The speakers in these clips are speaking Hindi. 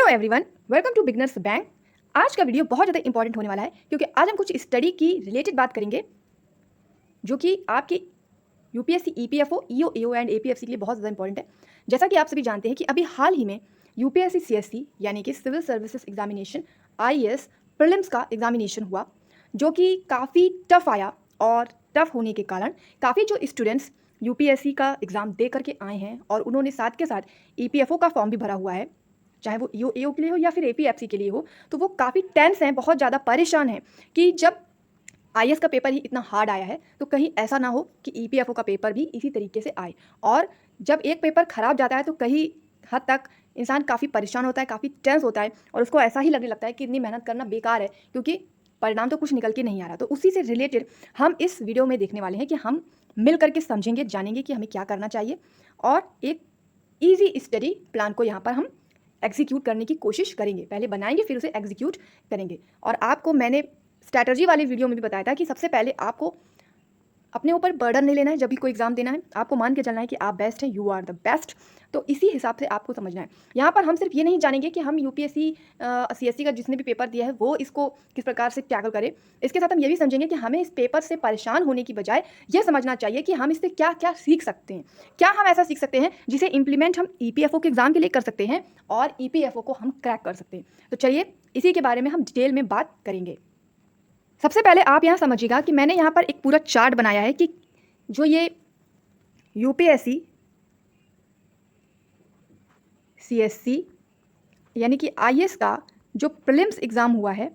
Everyone, welcome to Beginners Bank. आज का वीडियो बहुत ज़्यादा इंपॉर्टेंट होने वाला है क्योंकि आज हम कुछ स्टडी की रिलेटेड बात करेंगे जो कि आपके UPSC, EPFO, EO, AO and APFC के लिए बहुत ज़्यादा इंपॉर्टेंट है। जैसा कि आप सभी जानते हैं कि अभी हाल ही में यूपीएससी सीएससी यानी कि civil services examination IAS prelims का एग्जामिनेशन हुआ, जो कि काफ़ी टफ आया और टफ होने के कारण काफ़ी जो स्टूडेंट्स यूपीएससी का एग्ज़ाम दे करके आए हैं और उन्होंने साथ के साथ ईपीएफओ का फॉर्म भी भरा हुआ है, चाहे वो ईओ एओ के लिए हो या फिर एपीएफसी के लिए हो, तो वो काफ़ी टेंस हैं, बहुत ज़्यादा परेशान हैं कि जब आईएएस का पेपर ही इतना हार्ड आया है तो कहीं ऐसा ना हो कि ईपीएफओ का पेपर भी इसी तरीके से आए। और जब एक पेपर खराब जाता है तो कहीं हद तक इंसान काफ़ी परेशान होता है, काफ़ी टेंस होता है और उसको ऐसा ही लगने लगता है कि इतनी मेहनत करना बेकार है क्योंकि परिणाम तो कुछ निकल के नहीं आ रहा। तो उसी से रिलेटेड हम इस वीडियो में देखने वाले हैं कि हम मिल करके समझेंगे, जानेंगे कि हमें क्या करना चाहिए और एक ईजी स्टडी प्लान को यहाँ पर हम एग्जीक्यूट करने की कोशिश करेंगे। पहले बनाएंगे फिर उसे एग्जीक्यूट करेंगे। और आपको मैंने स्ट्रैटेजी वाले वीडियो में भी बताया था कि सबसे पहले आपको अपने ऊपर बर्डन नहीं लेना है। जब भी कोई एग्जाम देना है आपको मान के चलना है कि आप बेस्ट हैं, यू आर द बेस्ट। तो इसी हिसाब से आपको समझना है। यहाँ पर हम सिर्फ ये नहीं जानेंगे कि हम यूपीएससी सीएससी का जिसने भी पेपर दिया है वो इसको किस प्रकार से टैकल करें। इसके साथ हम ये भी समझेंगे कि हमें इस पेपर से परेशान होने की बजाय ये समझना चाहिए कि हम इससे क्या क्या सीख सकते हैं, क्या हम ऐसा सीख सकते हैं जिसे इम्प्लीमेंट हम ईपीएफओ के एग्जाम के लिए कर सकते हैं और ईपीएफओ को हम क्रैक कर सकते हैं। तो चलिए इसी के बारे में हम डिटेल में बात करेंगे। सबसे पहले आप यहाँ समझिएगा कि मैंने यहाँ पर एक पूरा चार्ट बनाया है कि जो ये यूपीएससी सीएससी यानी कि आईएएस का जो प्रीलिम्स एग्ज़ाम हुआ है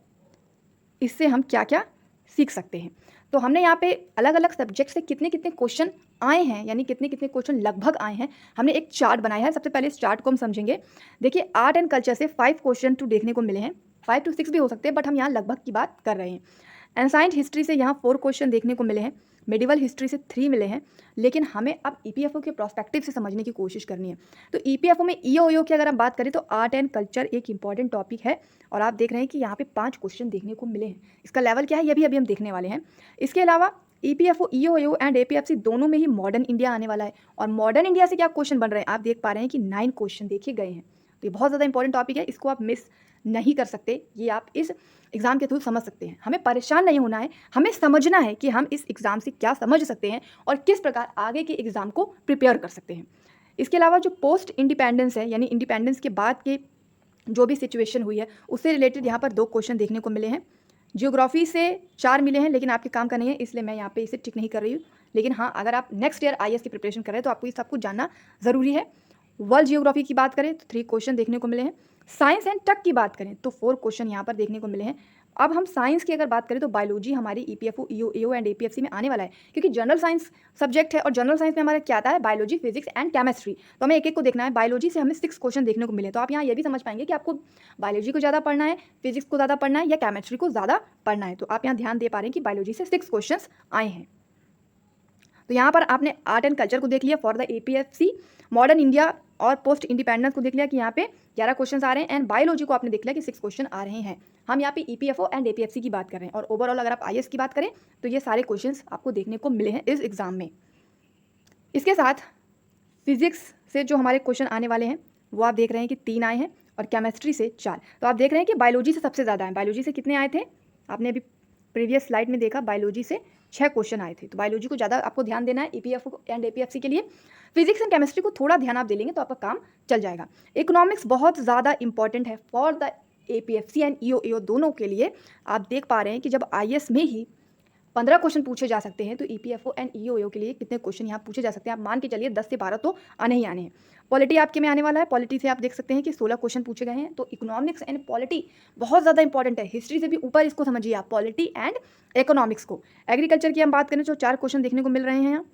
इससे हम क्या क्या सीख सकते हैं। तो हमने यहाँ पे अलग अलग सब्जेक्ट से कितने कितने क्वेश्चन आए हैं, यानी कितने कितने क्वेश्चन लगभग आए हैं, हमने एक चार्ट बनाया है। सबसे पहले इस चार्ट को हम समझेंगे। देखिए, आर्ट एंड कल्चर से 5 क्वेश्चन तो देखने को मिले हैं, 5 to 6 भी हो सकते हैं, बट हम यहाँ लगभग की बात कर रहे हैं। एंसाइंट हिस्ट्री से यहाँ 4 क्वेश्चन देखने को मिले हैं, मेडिवल हिस्ट्री से 3 मिले हैं, लेकिन हमें अब ईपीएफओ के प्रोस्पेक्टिव से समझने की कोशिश करनी है। तो ईपीएफओ में ईओ एओ की अगर हम बात करें तो आर्ट एंड कल्चर एक इंपॉर्टेंट टॉपिक है और आप देख रहे हैं कि यहाँ पे 5 क्वेश्चन देखने को मिले हैं। इसका लेवल क्या है ये भी अभी हम देखने वाले हैं। इसके अलावा EPFO, EO AO and APFC दोनों में ही मॉडर्न इंडिया आने वाला है और मॉडर्न इंडिया से क्या क्वेश्चन बन रहे हैं आप देख पा रहे हैं कि 9 क्वेश्चन देखे गए हैं। तो ये बहुत ज़्यादा इंपॉर्टेंट टॉपिक है, इसको आप मिस नहीं कर सकते। ये आप इस एग्ज़ाम के थ्रू समझ सकते हैं। हमें परेशान नहीं होना है, हमें समझना है कि हम इस एग्ज़ाम से क्या समझ सकते हैं और किस प्रकार आगे के एग्ज़ाम को प्रिपेयर कर सकते हैं। इसके अलावा जो पोस्ट इंडिपेंडेंस है, यानी इंडिपेंडेंस के बाद के जो भी सिचुएशन हुई है उससे रिलेटेड यहाँ पर 2 क्वेश्चन देखने को मिले हैं। जियोग्राफी से 4 मिले हैं, लेकिन आपके काम का नहीं है इसलिए मैं यहाँ पे इसे टिक नहीं कर रही हूँ। लेकिन हाँ, अगर आप नेक्स्ट ईयर आईएएस की प्रिपरेशन कर रहे हैं तो आपको ये सब कुछ जानना ज़रूरी है। वर्ल्ड जियोग्राफी की बात करें तो 3 क्वेश्चन देखने को मिले हैं। साइंस एंड टेक की बात करें तो 4 क्वेश्चन यहाँ पर देखने को मिले हैं। अब हम साइंस की अगर बात करें तो बायोलॉजी हमारी EPFO, EO AO and APFC में आने वाला है, क्योंकि जनरल साइंस सब्जेक्ट है और जनरल साइंस में हमारा क्या आता है, बायोलॉजी, फिजिक्स एंड केमिस्ट्री। तो हमें एक एक को देखना है। बायोलॉजी से हमें 6 क्वेश्चन देखने को मिले, तो आप यहाँ ये भी समझ पाएंगे कि आपको बायोलॉजी को ज़्यादा पढ़ना है, फिजिक्स को ज़्यादा पढ़ना है या केमिस्ट्री को ज़्यादा पढ़ना है। तो आप यहाँ ध्यान दे पा रहे हैं कि बायोलॉजी से 6 क्वेश्चन आए हैं। तो यहाँ पर आपने आर्ट एंड कल्चर को देख लिया for the APFC, modern India और पोस्ट इंडिपेंडेंस को देख लिया कि यहाँ पे 11 क्वेश्चन आ रहे हैं, एंड बायोलॉजी को आपने देख लिया कि 6 क्वेश्चन आ रहे हैं। हम यहाँ पे ईपीएफओ एंड एपीएफसी की बात कर रहे हैं और ओवरऑल अगर आप आईएएस की बात करें तो ये सारे क्वेश्चन आपको देखने को मिले हैं इस एग्ज़ाम में। इसके साथ फिजिक्स से जो हमारे क्वेश्चन आने वाले हैं वो आप देख रहे हैं कि 3 आए हैं और केमिस्ट्री से 4। तो आप देख रहे हैं कि बायोलॉजी से सबसे ज़्यादा है। बायोलॉजी से कितने आए थे, आपने अभी प्रीवियस स्लाइड में देखा, बायोलॉजी से 6 क्वेश्चन आए थे। तो बायोलॉजी को ज़्यादा आपको ध्यान देना है ईपीएफओ एंड एपीएफसी के लिए। फिजिक्स एंड केमिस्ट्री को थोड़ा ध्यान आप दे लेंगे तो आपका काम चल जाएगा। इकोनॉमिक्स बहुत ज़्यादा इंपॉर्टेंट है for the APFC and EO AO दोनों के लिए। आप देख पा रहे हैं कि जब आईएएस में ही 15 क्वेश्चन पूछे जा सकते हैं तो ईपीएफओ एंड ईओ एओ के लिए कितने क्वेश्चन यहाँ पूछे जा सकते हैं, आप मान के चलिए 10 से 12 तो आने ही आने हैं। पॉलिटी आपके में आने वाला है, पॉलिटी से आप देख सकते हैं कि 16 क्वेश्चन पूछे गए हैं। तो इकोनॉमिक्स एंड पॉलिटी बहुत ज़्यादा इंपॉर्टेंट है, हिस्ट्री से भी ऊपर इसको समझिए आप, पॉलिटी एंड इकोनॉमिक्स को। एग्रीकल्चर की हम बात करें तो 4 क्वेश्चन देखने को मिल रहे हैं यहाँ।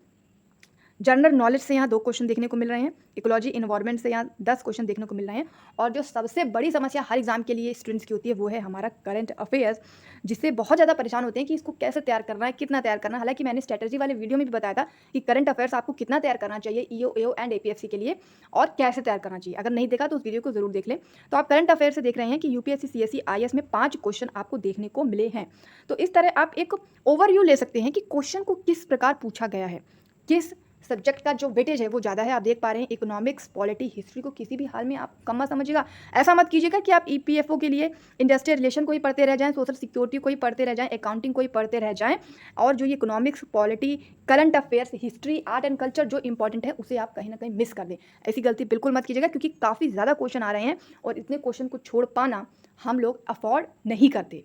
जनरल नॉलेज से यहाँ 2 क्वेश्चन देखने को मिल रहे हैं। इकोलॉजी इन्वायरमेंट से यहाँ 10 क्वेश्चन देखने को मिल रहे हैं। और जो सबसे बड़ी समस्या हर एग्जाम के लिए स्टूडेंट्स की होती है वो है हमारा करंट अफेयर्स, जिससे बहुत ज़्यादा परेशान होते हैं कि इसको कैसे तैयार करना है, कितना तैयार करना है। हालांकि मैंने स्ट्रेटजी वाले वीडियो में भी बताया था कि करंट अफेयर्स आपको कितना तैयार करना चाहिए ईओ एओ एंड एपीएफसी के लिए और कैसे तैयार करना चाहिए। अगर नहीं देखा तो उस वीडियो को जरूर देख लें। तो आप करंट अफेयर से देख रहे हैं कि यूपीएससी सीएससी आईएएस में 5 क्वेश्चन आपको देखने को मिले हैं। तो इस तरह आप एक ओवरव्यू ले सकते हैं कि क्वेश्चन को किस प्रकार पूछा गया है, किस सब्जेक्ट का जो वेटेज है वो ज़्यादा है। आप देख पा रहे हैं इकोनॉमिक्स, पॉलिटी, हिस्ट्री को किसी भी हाल में आप कम मत समझिएगा। ऐसा मत कीजिएगा कि आप ईपीएफओ के लिए इंडस्ट्रियल रिलेशन को ही पढ़ते रह जाएं, सोशल सिक्योरिटी को ही पढ़ते रह जाएं, अकाउंटिंग को ही पढ़ते रह जाएं, और जो ये economics, polity, current affairs, history, art and culture जो इंपॉर्टेंट है उसे आप कहीं ना कहीं मिस कर दें। ऐसी गलती बिल्कुल मत कीजिएगा, क्योंकि काफ़ी ज़्यादा क्वेश्चन आ रहे हैं और इतने क्वेश्चन को छोड़ पाना हम लोग अफोर्ड नहीं करते।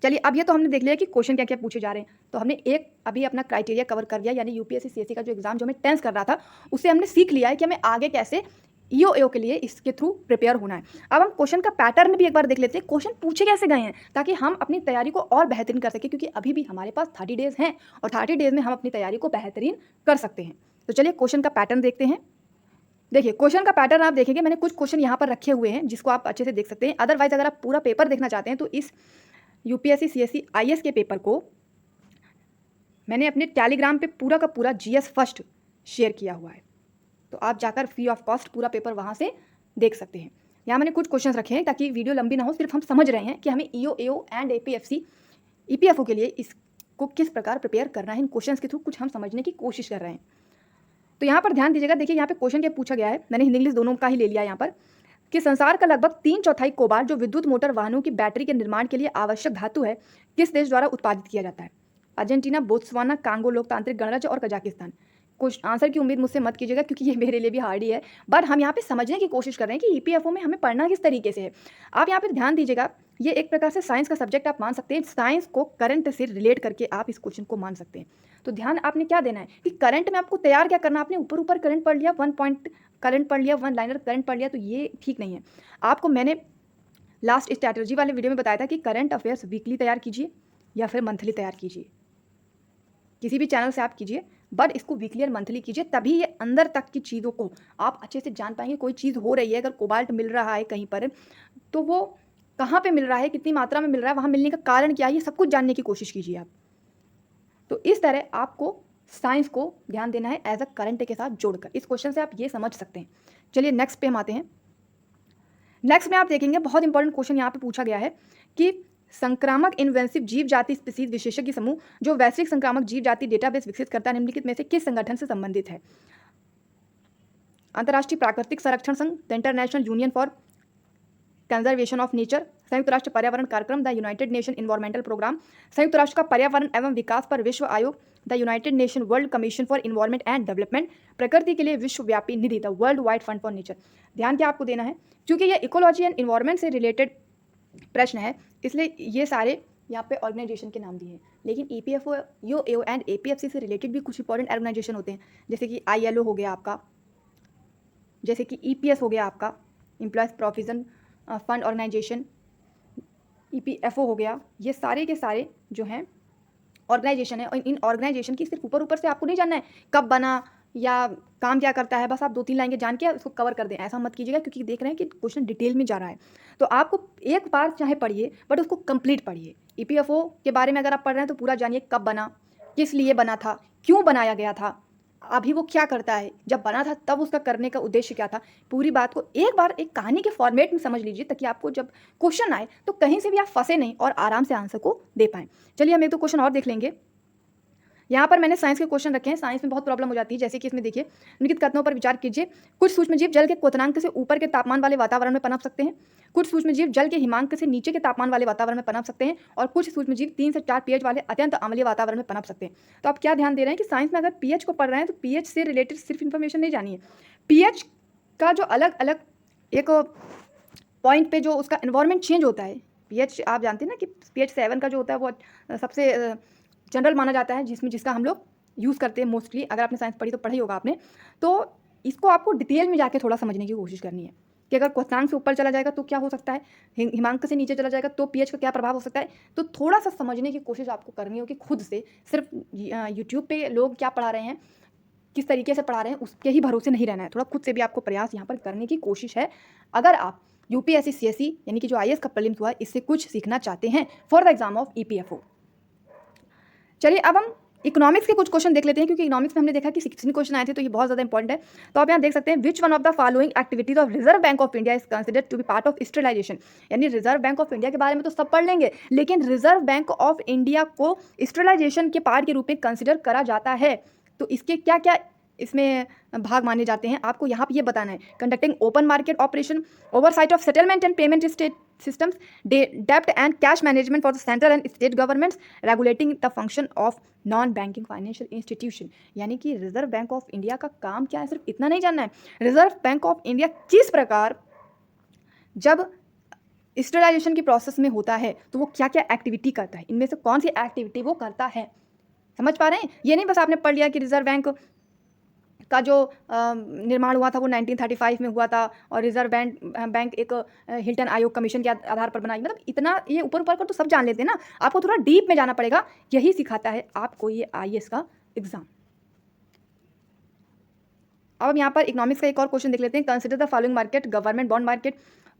चलिए, अब ये तो हमने देख लिया कि क्वेश्चन क्या क्या पूछे जा रहे हैं। तो हमने एक अभी अपना क्राइटेरिया कवर कर लिया, यानी यूपीएससी सीएससी का जो एग्जाम जो हमें टेंस कर रहा था उससे हमने सीख लिया है कि हमें आगे कैसे ईओ के लिए इसके थ्रू प्रिपेयर होना है। अब हम क्वेश्चन का पैटर्न भी एक बार देख लेते हैं, क्वेश्चन पूछे कैसे गए हैं, ताकि हम अपनी तैयारी को और बेहतरीन कर सकें, क्योंकि अभी भी हमारे पास 30 डेज हैं और 30 डेज में हम अपनी तैयारी को बेहतरीन कर सकते हैं। तो चलिए क्वेश्चन का पैटर्न देखते हैं। देखिए, क्वेश्चन का पैटर्न आप देखेंगे, मैंने कुछ क्वेश्चन यहाँ पर रखे हुए हैं जिसको आप अच्छे से देख सकते हैं। अदरवाइज अगर आप पूरा पेपर देखना चाहते हैं तो इस यूपीएससी सीएससी आईएएस के पेपर को मैंने अपने टेलीग्राम पे पूरा का पूरा जीएस फर्स्ट शेयर किया हुआ है, तो आप जाकर फ्री ऑफ कॉस्ट पूरा पेपर वहाँ से देख सकते हैं। यहाँ मैंने कुछ क्वेश्चंस रखे हैं ताकि वीडियो लंबी ना हो, सिर्फ हम समझ रहे हैं कि हमें EO AO and APFC EPFO के लिए इसको किस प्रकार प्रिपेयर करना है। इन क्वेश्चंस के थ्रू कुछ हम समझने की कोशिश कर रहे हैं। तो यहाँ पर ध्यान दीजिएगा। देखिए, यहाँ पे क्वेश्चन क्या पूछा गया है, मैंने हिंदी इंग्लिश दोनों का ही ले लिया यहाँ पर, कि संसार का लगभग 3/4 कोबाल्ट जो विद्युत मोटर वाहनों की बैटरी के निर्माण के लिए आवश्यक धातु है, किस देश द्वारा उत्पादित किया जाता है? अर्जेंटीना, बोत्सवाना, कांगो लोकतांत्रिक गणराज्य और कजाकिस्तान। कुछ आंसर की उम्मीद मुझसे मत कीजिएगा, क्योंकि ये मेरे लिए भी हार्ड ही है, बट हम यहाँ पे समझने की कोशिश कर रहे हैं कि ईपीएफओ में हमें पढ़ना किस तरीके से है। आप यहाँ पे ध्यान दीजिएगा, ये एक प्रकार से साइंस का सब्जेक्ट आप मान सकते हैं। साइंस को करंट से रिलेट करके आप इस क्वेश्चन को मान सकते हैं। तो ध्यान आपने क्या देना है कि करंट में आपको तैयार क्या करना है। आपने ऊपर ऊपर करंट पढ़ लिया, 1 पॉइंट करंट पढ़ लिया, 1 लाइनर करंट पढ़ लिया, तो ये ठीक नहीं है। आपको मैंने लास्ट स्ट्रैटेजी वाले वीडियो में बताया था कि करंट अफेयर्स वीकली तैयार कीजिए या फिर मंथली तैयार कीजिए, किसी भी चैनल से आप कीजिए, बट इसको वीकली और मंथली कीजिए, तभी ये अंदर तक की चीज़ों को आप अच्छे से जान पाएंगे। कोई चीज़ हो रही है, अगर कोबाल्ट मिल रहा है कहीं पर, तो वो कहाँ पे मिल रहा है, कितनी मात्रा में मिल रहा है, वहाँ मिलने का कारण क्या है, ये सब कुछ जानने की कोशिश कीजिए आप। तो इस तरह आपको साइंस को ध्यान देना है एज अ करंट के साथ जोड़कर। इस क्वेश्चन से आप ये समझ सकते हैं। चलिए नेक्स्ट पे हम आते हैं। नेक्स्ट में आप देखेंगे बहुत इंपॉर्टेंट क्वेश्चन यहाँ पे पूछा गया है कि संक्रामक इन्वेंसिव जीव जाति स्पीसीज विशेषज्ञ समूह जो वैश्विक संक्रामक जीव जाति डेटाबेस विकसित करता है, निम्नलिखित में से किस संगठन से संबंधित है? अंतर्राष्ट्रीय प्राकृतिक संरक्षण संघ, the International Union for Conservation of Nature, संयुक्त राष्ट्र पर्यावरण कार्यक्रम, the United Nation environmental program, संयुक्त राष्ट्र का पर्यावरण एवं विकास पर विश्व आयोग, the United Nation World Commission for environment and development, प्रकृति के लिए विश्वव्यापी निधि, the World Wide Fund for Nature. ध्यान क्या आपको देना है, क्योंकि ये इकोलॉजी एंड इन्वायरमेंट से रिलेटेड प्रश्न है, इसलिए ये सारे यहाँ पे ऑर्गेनाइजेशन के नाम दिए हैं। लेकिन ईपीएफओ, ईओ एंड एपीएफसी से रिलेटेड भी कुछ इंपॉर्टेंट ऑर्गेनाइजेशन होते हैं, जैसे कि आईएलओ हो गया आपका, जैसे कि ईपीएस हो गया आपका, employees provision fund organisation, EPFO हो गया। ये सारे के सारे जो हैं ऑर्गेनाइजेशन है, और इन ऑर्गेनाइजेशन की सिर्फ ऊपर ऊपर से आपको नहीं जानना है कब बना या काम क्या करता है, बस आप 2-3 लाइनें जान के उसको कवर कर दें, ऐसा मत कीजिएगा, क्योंकि देख रहे हैं कि क्वेश्चन डिटेल में जा रहा है। तो आपको एक बार चाहे पढ़िए, बट उसको कंप्लीट पढ़िए। ईपीएफओ के बारे में अगर आप पढ़ रहे हैं तो पूरा जानिए, कब बना, किस लिए बना था, क्यों बनाया गया था, अभी वो क्या करता है, जब बना था तब उसका करने का उद्देश्य क्या था। पूरी बात को एक बार एक कहानी के फॉर्मेट में समझ लीजिए, ताकि आपको जब क्वेश्चन आए तो कहीं से भी आप फंसे नहीं और आराम से आंसर को दे पाएँ। चलिए हम एक तो क्वेश्चन और देख लेंगे। यहाँ पर मैंने साइंस के क्वेश्चन रखे हैं। साइंस में बहुत प्रॉब्लम हो जाती है, जैसे कि इसमें देखिए, निम्नलिखित कथनों पर विचार कीजिए। कुछ सूक्ष्मजीव जल के क्वथनांक से ऊपर के तापमान वाले वातावरण में पनप सकते हैं, कुछ सूक्ष्मजीव जल के हिमांक से नीचे के तापमान वाले वातावरण में पनप सकते हैं, और कुछ सूक्ष्मजीव 3 से 4 पीएच वाले अत्यंत अम्लीय वातावरण में पनप सकते हैं। तो आप क्या ध्यान दे रहे हैं कि साइंस में अगर पीएच को पढ़ रहे हैं तो पीएच से रिलेटेड सिर्फ इन्फॉर्मेशन नहीं जानिए, पीएच का जो अलग अलग एक पॉइंट पे जो उसका एनवायरनमेंट चेंज होता है। पीएच आप जानते हैं ना कि पीएच 7 का जो होता है वो सबसे जनरल माना जाता है, जिसका हम लोग यूज़ करते हैं मोस्टली। अगर आपने साइंस पढ़ी तो पढ़ी होगा आपने, तो इसको आपको डिटेल में जाके थोड़ा समझने की कोशिश करनी है कि अगर क्वथनांक से ऊपर चला जाएगा तो क्या हो सकता है, हिमांक से नीचे चला जाएगा तो पीएच का क्या प्रभाव हो सकता है। तो थोड़ा सा समझने की कोशिश आपको करनी होगी खुद से। सिर्फ यूट्यूब पे लोग क्या पढ़ा रहे हैं, किस तरीके से पढ़ा रहे हैं, उसके ही भरोसे नहीं रहना है। थोड़ा खुद से भी आपको प्रयास यहाँ पर करने की कोशिश है, अगर आप यूपीएससी सीएससी यानी कि जो आईएएस का प्रीलिम्स हुआ है इससे कुछ सीखना चाहते हैं for the exam of EPFO. चलिए अब हम इकोनॉमिक्स के कुछ क्वेश्चन देख लेते हैं, क्योंकि इकोनॉमिक्स में हमने देखा कि 16 क्वेश्चन आए थे, तो ये बहुत ज़्यादा इंपॉर्टेंट है। तो आप यहाँ देख सकते हैं, which one of the following activities of Reserve Bank of India is considered to be part of stabilisation. यानी रिजर्व बैंक ऑफ इंडिया के बारे में तो सब पढ़ लेंगे, लेकिन रिजर्व बैंक ऑफ इंडिया को स्टेलाइजेशन के पार्ट के रूप में कंसिडर करा जाता है। तो इसके क्या क्या इसमें भाग माने जाते हैं, आपको यहाँ पे ये बताना है। Conducting open market operation, oversight of settlement and payment state systems, debt and cash management for the central and state governments, regulating the function of non-banking financial institution। यानी कि रिजर्व बैंक ऑफ इंडिया का काम क्या है, सिर्फ इतना नहीं जानना है। रिजर्व बैंक ऑफ इंडिया किस प्रकार जब स्टेबलाइजेशन की प्रोसेस में होता है तो वो क्या क्या एक्टिविटी करता है, इनमें से कौन सी एक्टिविटी वो करता है। समझ पा रहे हैं? ये नहीं बस आपने पढ़ लिया कि रिजर्व बैंक का जो निर्माण हुआ था वो 1935 में हुआ था और रिजर्व बैंक एक हिल्टन आयोग कमीशन के आधार पर बनाई। मतलब इतना ये ऊपर ऊपर कर तो सब जान लेते हैं ना, आपको थोड़ा डीप में जाना पड़ेगा। यही सिखाता है आपको ये आईएएस का एग्जाम। अब हम यहाँ पर इकोनॉमिक्स का एक और क्वेश्चन देख लेते हैं। Consider the following market: government bond market,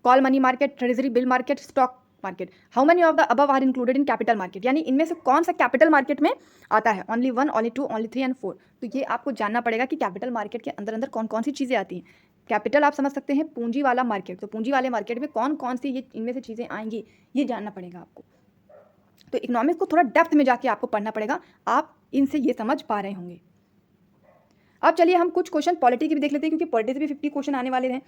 call money market, treasury bill market, stock market. How many of the above are included in capital market. यानी इनमें से कौन सा कैपिटल मार्केट में आता है? Only 1, only 2, only 3 and 4। तो ये आपको जानना पड़ेगा कि कैपिटल मार्केट के अंदर अंदर कौन कौन सी चीज़ें आती हैं। कैपिटल आप समझ सकते हैं पूंजी वाला मार्केट, तो पूंजी वाले मार्केट में कौन कौन सी ये इनमें से चीज़ें आएंगी, ये जानना पड़ेगा आपको। तो इकोनॉमिक्स को थोड़ा डेप्थ में जाके आपको पढ़ना पड़ेगा, आप इनसे ये समझ पा रहे होंगे। अब चलिए हम कुछ क्वेश्चन पॉलिटी के भी देख लेते हैं, क्योंकि पॉलिटी से भी 50 क्वेश्चन आने वाले हैं।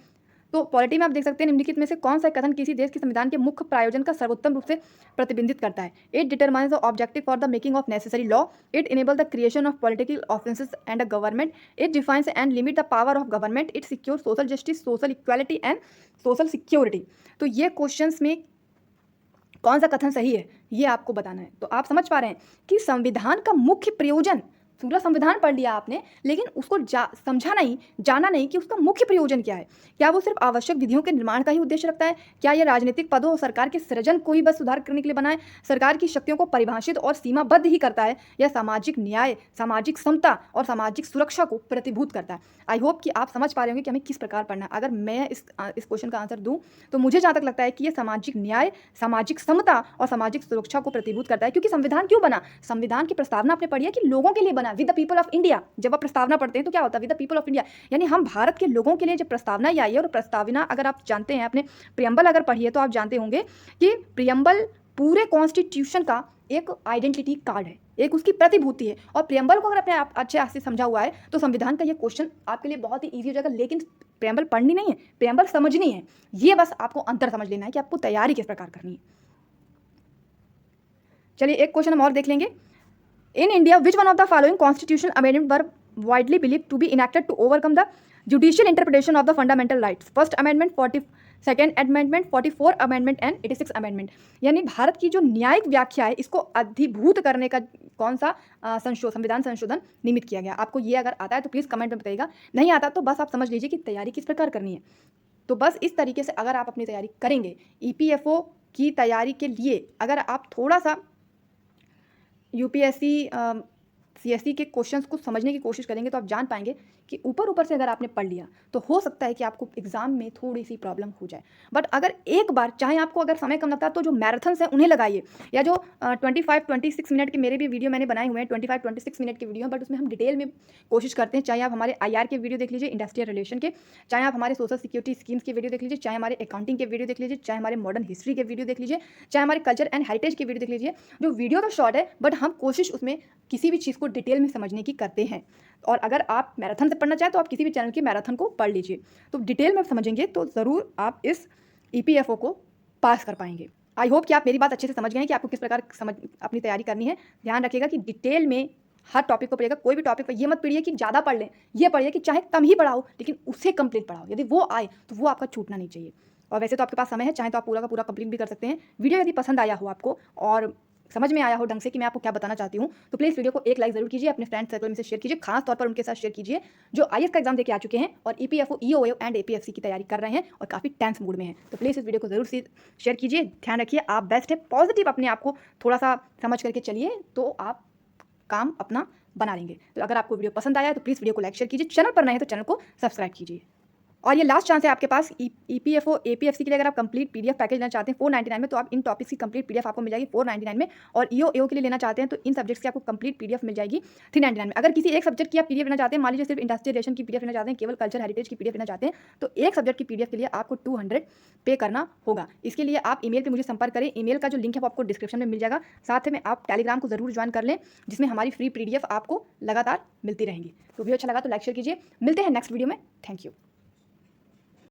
तो पॉलिटी में आप देख सकते हैं निम्नलिखित में से कौन सा कथन किसी देश के संविधान के मुख्य प्रायोजन का सर्वोत्तम रूप से प्रतिबिंबित करता है? It determines the objective for the making of necessary law, it enable the creation of political offences and a government, it defines and limit the power of government, it secure social justice, social equality and social security. तो ये क्वेश्चन में कौन सा कथन सही है ये आपको बताना है। तो आप समझ पा रहे हैं कि संविधान का मुख्य प्रयोजन, पूरा संविधान पढ़ लिया आपने, लेकिन उसको समझा नहीं, जाना नहीं कि उसका मुख्य प्रयोजन क्या है। क्या वो सिर्फ आवश्यक विधियों के निर्माण का ही उद्देश्य रखता है? क्या ये राजनीतिक पदों और सरकार के सृजन को ही बस सुधार करने के लिए बना है? सरकार की शक्तियों को परिभाषित और सीमाबद्ध ही करता है, या सामाजिक न्याय, सामाजिक समता और सामाजिक सुरक्षा को प्रतिभूत करता है? आई होप कि आप समझ पा रहे होंगे कि हमें किस प्रकार पढ़ना है। अगर मैं इस क्वेश्चन का आंसर दूं तो मुझे जहाँ तक लगता है कि ये सामाजिक न्याय, सामाजिक समता और सामाजिक सुरक्षा को प्रतिभूत करता है। क्योंकि संविधान क्यों बना? संविधान की प्रस्तावना आपने पढ़ी है कि लोगों के लिए बना, with the people of India. जब आप प्रस्तावना पढ़ते हैं तो क्या होता है? With the people of India, यानी हम भारत के लोगों के लिए जब प्रस्तावना ये आई है। और प्रस्तावना अगर आप जानते हैं, अपने प्रियम्बल अगर पढ़िए तो आप जानते होंगे कि प्रियम्बल पूरे कॉन्स्टिट्यूशन का एक आइडेंटिटी कार्ड है, एक उसकी प्रतिभूति है। और प्रियम्बल को अगर अपने आप अच्छे से समझा हुआ है तो संविधान का ये क्वेश्चन आपके लिए बहुत ही ईजी हो जाएगा। लेकिन प्रियम्बल पढ़नी नहीं है, प्रियम्बल समझनी है। ये बस आपको अंतर समझ लेना है कि आपको तैयारी किस प्रकार करनी है। चलिए एक क्वेश्चन हम और देख लेंगे। In India, which one of the following constitutional amendments were widely believed to be enacted to overcome the judicial interpretation of the fundamental rights? First Amendment, 42nd Amendment, 44th Amendment and 86th Amendment। यानी भारत की जो न्यायिक व्याख्या है इसको अधिभूत करने का कौन सा संविधान संशोधन निमित्त किया गया? आपको ये अगर आता है तो प्लीज़ कमेंट में बताइएगा, नहीं आता तो बस आप समझ लीजिए कि तैयारी किस प्रकार करनी है। तो बस इस तरीके से अगर आप अपनी तैयारी करेंगे, EPFO की तैयारी के लिए अगर आप थोड़ा सा UPSC CSE के क्वेश्चंस को समझने की कोशिश करेंगे तो आप जान पाएंगे कि ऊपर से अगर आपने पढ़ लिया तो हो सकता है कि आपको एग्जाम में थोड़ी सी प्रॉब्लम हो जाए। बट अगर एक बार, चाहे आपको अगर समय कम लगता है तो जो मैराथन्स हैं उन्हें लगाइए, या जो 25-26 मिनट के मेरे भी वीडियो मैंने बनाए हुए हैं, 25-26 मिनट के वीडियो हैं, बट उसमें हम डिटेल में कोशिश करते हैं। चाहे आप हमारे IR के वीडियो देख लीजिए, इंडस्ट्रियल रिलेशन के, चाहे आप हमारे सोशल सिक्योरिटी स्कीम्स के वीडियो देख लीजिए, चाहे हमारे अकाउंटिंग के वीडियो देख लीजिए, चाहे हमारे मॉडर्न हिस्ट्री के वीडियो देख लीजिए, चाहे हमारे कल्चर एंड हेरिटेज के वीडियो देख लीजिए। जो वीडियो तो शॉर्ट है बट हम कोशिश उसमें किसी भी चीज़ को डिटेल में समझने की करते हैं। और अगर आप मैराथन से पढ़ना चाहें तो आप किसी भी चैनल की मैराथन को पढ़ लीजिए। तो डिटेल में समझेंगे तो ज़रूर आप इस EPFO को पास कर पाएंगे। आई होप कि आप मेरी बात अच्छे से समझ गए हैं कि आपको किस प्रकार अपनी तैयारी करनी है। ध्यान रखिएगा कि डिटेल में हर टॉपिक को पढ़िएगा। कोई भी टॉपिक पर ये मत पढ़िए कि ज़्यादा पढ़ लें, ये पढ़िए कि चाहे कम ही पढ़ाओ लेकिन उसे कंप्लीट पढ़ाओ। यदि वो आए तो वो आपका छूटना नहीं चाहिए। और वैसे तो आपके पास समय है, चाहे तो आप पूरा का पूरा कंप्लीट भी कर सकते हैं। वीडियो यदि पसंद आया हो आपको और समझ में आया हो ढंग से कि मैं आपको क्या बताना चाहती हूँ तो प्लीज़ वीडियो को एक लाइक जरूर कीजिए, अपने फ्रेंड सर्कल में से शेयर कीजिए, खास तौर पर उनके साथ शेयर कीजिए जो IAS का एग्जाम देके आ चुके हैं और EPFO, EOA एंड APFC की तैयारी कर रहे हैं और काफ़ी टेंस मूड में हैं। तो प्लीज़ इस वीडियो को जरूर से शेयर कीजिए। ध्यान रखिए आप बेस्ट है, पॉजिटिव अपने आप को थोड़ा सा समझ करके चलिए तो आप काम अपना बना लेंगे। तो अगर आपको वीडियो पसंद आया है तो प्लीज़ वीडियो को लाइक शेयर कीजिए, चैनल पर नए हैं तो चैनल को सब्सक्राइब कीजिए। और ये लास्ट चांस है आपके पास EPFO APFC के लिए। अगर आप कंप्लीट PDF पैकेज लेना चाहते हैं 499 में, तो आप इन टॉपिक्स की कंप्लीट PDF आपको मिल जाएगी 499 में। और EO AO के लिए लेना चाहते हैं तो इन सब्जेक्ट्स की आपको कंप्लीट PDF मिल जाएगी 399 में। अगर किसी एक सब्जेक्ट की आप PDF लेना चाहते हैं, मान लीजिए सिर्फ इंडस्ट्रियल रिलेशन की PDF लेना चाहते हैं, केवल कल्चर हेरिटेज की PDF लेना चाहते हैं, तो एक सब्जेक्ट की PDF के लिए आपको 200 पे करना होगा। इसके लिए आप ईमेल पे मुझे संपर्क करें। ईमेल का जो लिंक है वो आपको डिस्क्रिप्शन में मिल जाएगा। साथ में आप टेलीग्राम को जरूर ज्वाइन कर लें, जिसमें हमारी फ्री PDF आपको लगातार मिलती रहेंगी। तो वीडियो अच्छा लगा तो लाइक शेयर कीजिए। मिलते हैं नेक्स्ट वीडियो में। Thank you.